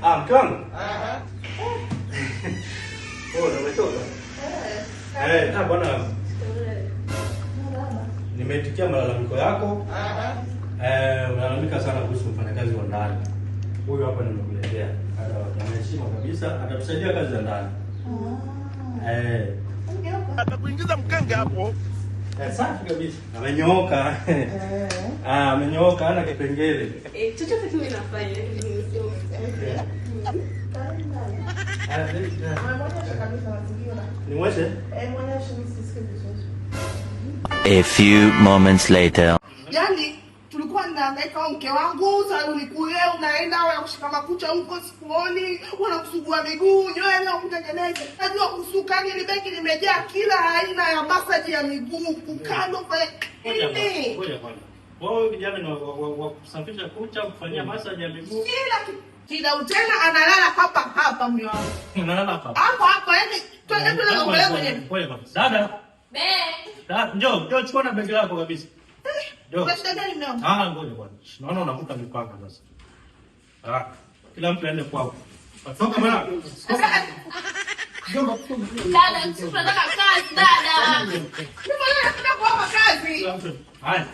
mke wangu. Umetoka? Bwana. Nimeitikia malalamiko yako. Unalalamika sana kuhusu mfanyakazi wa ndani. Huyu hapa nimekuletea. Ana heshima kabisa, atatusaidia kazi za ndani. Atakuingiza mkenge hapo. Safi kabisa. Amenyooka. Amenyooka, hana kipengele. Chochote kile nafanya hivi. A few moments later. Yaani tulikuwa tunahangaika mke wangu, saluni kule unaenda unakushika makucha huko sikuoni, unakusugua miguu, nywele ukutengeneze. Najua kusuka ni begi limejaa kila aina ya massage ya miguu, kukando pale. Ngoja kwanza. Wao kijana ni wa kusafisha kucha, kufanyia massage ya miguu. Kila utena analala hapa mimi wangu. Unalala hapa. Hapo yaani twende tunaongelea kwenye. Dada. Dada, njoo chukua na begi lako kabisa. Kwa shida gani mimi? Ngoja bwana. Naona unavuta mipaka sasa. Kila mtu aende kwao. Toka bwana. Dada, tunataka kazi dada. Mimi nataka kuapa kazi. Haya.